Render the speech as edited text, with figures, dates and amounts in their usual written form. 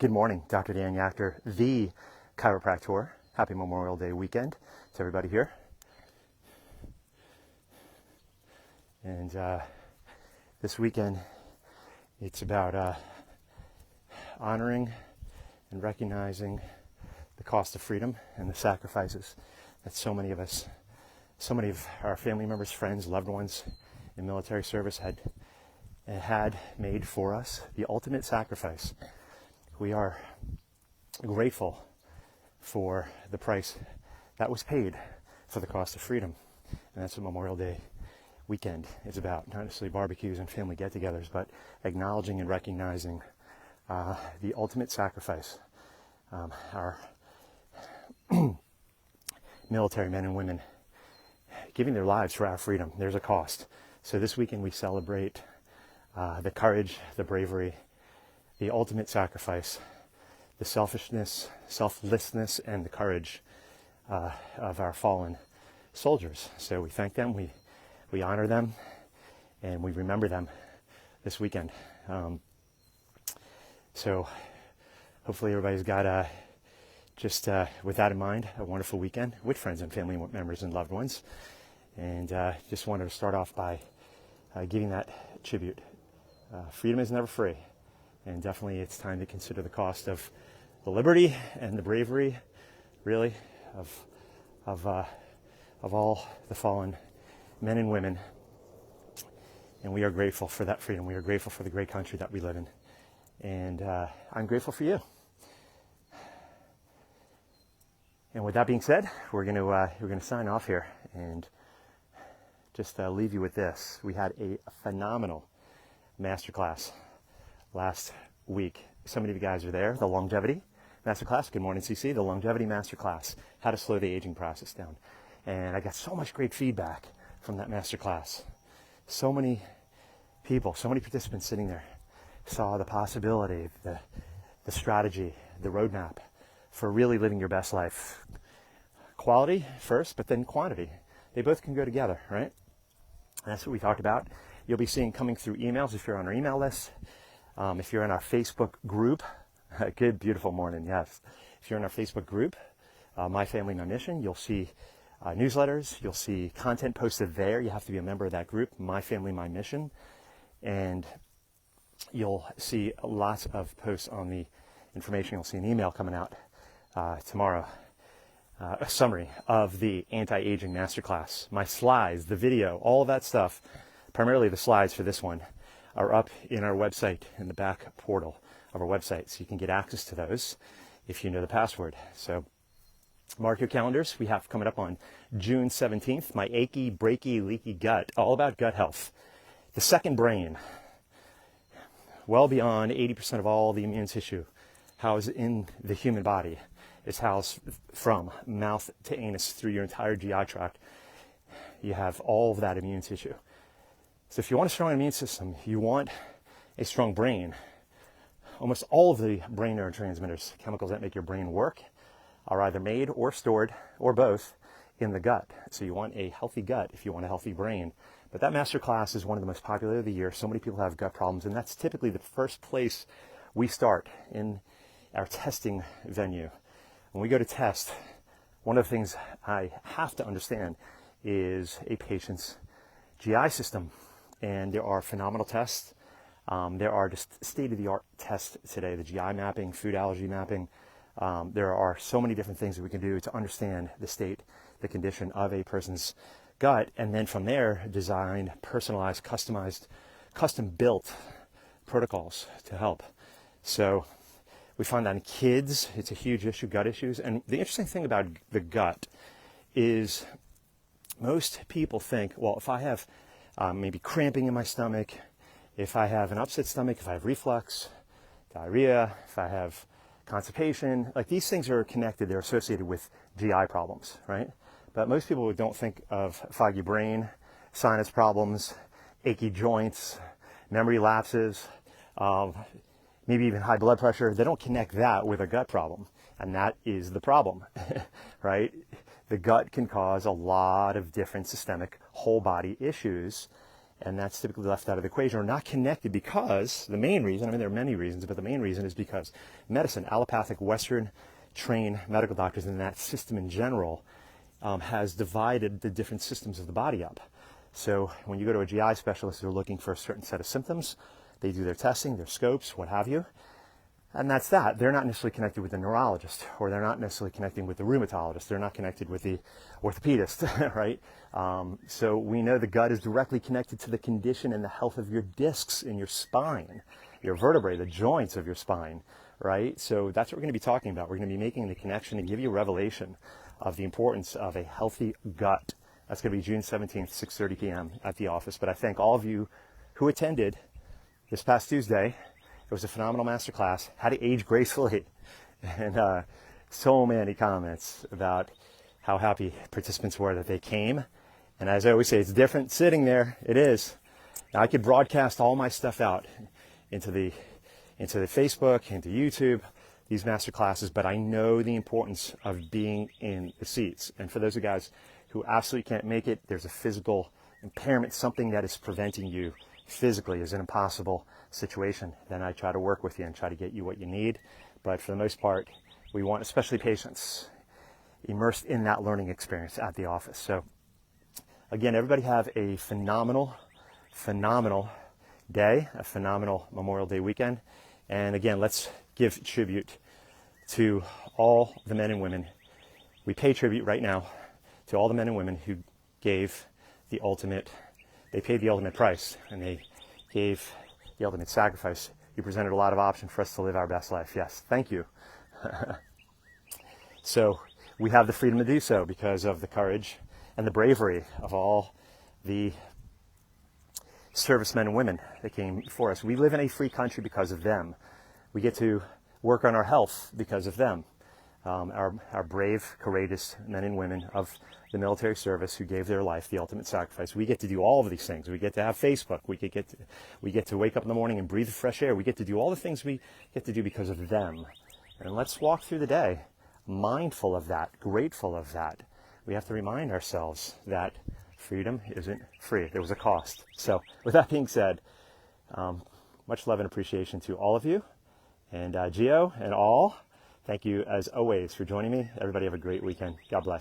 Good morning, Dr. Dan Yachter, the chiropractor. Happy Memorial Day weekend to everybody here. And this weekend, it's about honoring and recognizing the cost of freedom and the sacrifices that so many of us, so many of our family members, friends, loved ones in military service had made for us. The ultimate sacrifice. We are grateful for the price that was paid for the cost of freedom. And that's what Memorial Day weekend is about. Not necessarily barbecues and family get-togethers, but acknowledging and recognizing the ultimate sacrifice. Our military men and women giving their lives for our freedom. There's a cost. So this weekend we celebrate the courage, the bravery, the ultimate sacrifice, the selfishness, selflessness, and the courage of our fallen soldiers. So we thank them, we honor them, and we remember them this weekend. So hopefully everybody's got, with that in mind, a wonderful weekend with friends and family members and loved ones. And just wanted to start off by giving that tribute. Freedom is never free. And definitely it's time to consider the cost of the liberty and the bravery, really, of all the fallen men and women. And we are grateful for that freedom. We are grateful for the great country that we live in. And I'm grateful for you. And with that being said, we're gonna sign off here and just leave you with this. We had a phenomenal masterclass last week. So many of you guys are there. The longevity masterclass. Good morning, CC. The longevity masterclass. How to slow the aging process down. And I got so much great feedback from that masterclass. So many people, so many participants sitting there saw the possibility, the strategy, the roadmap for really living your best life. Quality first, but then quantity. They both can go together, right? And that's what we talked about. You'll be seeing coming through emails if you're on our email list. If you're in our Facebook group, good, beautiful morning, yes. If you're in our Facebook group, My Family, My Mission, you'll see newsletters, you'll see content posted there. You have to be a member of that group, My Family, My Mission. And you'll see lots of posts on the information. You'll see an email coming out tomorrow, a summary of the anti-aging masterclass, my slides, the video, all of that stuff, primarily the slides for this one, are up in our website, in the back portal of our website. So you can get access to those if you know the password. So mark your calendars. We have coming up on June 17th, my Achy-Breaky, Leaky-Gut, all about gut health. The second brain, well beyond 80% of all the immune tissue housed in the human body is housed from mouth to anus through your entire GI tract. You have all of that immune tissue. So if you want a strong immune system, you want a strong brain. Almost all of the brain neurotransmitters, chemicals that make your brain work, are either made or stored, or both, in the gut. So you want a healthy gut if you want a healthy brain. But that masterclass is one of the most popular of the year. So many people have gut problems, and that's typically the first place we start in our testing venue. When we go to test, one of the things I have to understand is a patient's GI system. And there are phenomenal tests. There are just state-of-the-art tests today, the GI mapping, food allergy mapping. There are so many different things that we can do to understand the state, the condition of a person's gut, and then from there, design personalized, customized, custom-built protocols to help. So we find that in kids, it's a huge issue, gut issues. And the interesting thing about the gut is most people think, well, if I have maybe cramping in my stomach, if I have an upset stomach, if I have reflux, diarrhea, if I have constipation, like these things are connected, they're associated with GI problems, right? But most people don't think of foggy brain, sinus problems, achy joints, memory lapses, maybe even high blood pressure. They don't connect that with a gut problem, and that is the problem, right? The gut can cause a lot of different systemic whole body issues, And that's typically left out of the equation or not connected because the main reason, I mean, there are many reasons, but the main reason is because medicine, allopathic, Western trained medical doctors and that system in general has divided the different systems of the body up. So when you go to a GI specialist, they're looking for a certain set of symptoms. They do their testing, their scopes, what have you. And that's that. They're not necessarily connected with the neurologist, or they're not necessarily connecting with the rheumatologist. They're not connected with the orthopedist, right? So we know the gut is directly connected to the condition and the health of your discs in your spine, your vertebrae, the joints of your spine, right? So that's what we're going to be talking about. We're going to be making the connection and give you a revelation of the importance of a healthy gut. That's going to be June 17th, 6:30 p.m. at the office. But I thank all of you who attended this past Tuesday. It was a phenomenal masterclass, how to age gracefully, and so many comments about how happy participants were that they came. And as I always say, it's different sitting there. It is. Now, I could broadcast all my stuff out into the Facebook, into YouTube, these masterclasses, but I know the importance of being in the seats. And for those of you guys who absolutely can't make it, there's a physical impairment, something that is preventing you physically is an impossible situation, then I try to work with you and try to get you what you need. But for the most part, we want especially patients immersed in that learning experience at the office. So again, everybody have a phenomenal day, a phenomenal Memorial Day weekend. And again, let's give tribute to all the men and women. We pay tribute right now to all the men and women who gave the ultimate. They paid the ultimate price, and they gave the ultimate sacrifice. You presented a lot of options for us to live our best life. Yes, thank you. So we have the freedom to do so because of the courage and the bravery of all the servicemen and women that came before us. We live in a free country because of them. We get to work on our health because of them. Our brave, courageous men and women of the military service who gave their life the ultimate sacrifice. We get to do all of these things. We get to have Facebook. We get to wake up in the morning and breathe the fresh air. We get to do all the things we get to do because of them. And let's walk through the day mindful of that, grateful of that. We have to remind ourselves that freedom isn't free. There was a cost. So with that being said, much love and appreciation to all of you. And Gio and all, thank you as always for joining me. Everybody have a great weekend. God bless.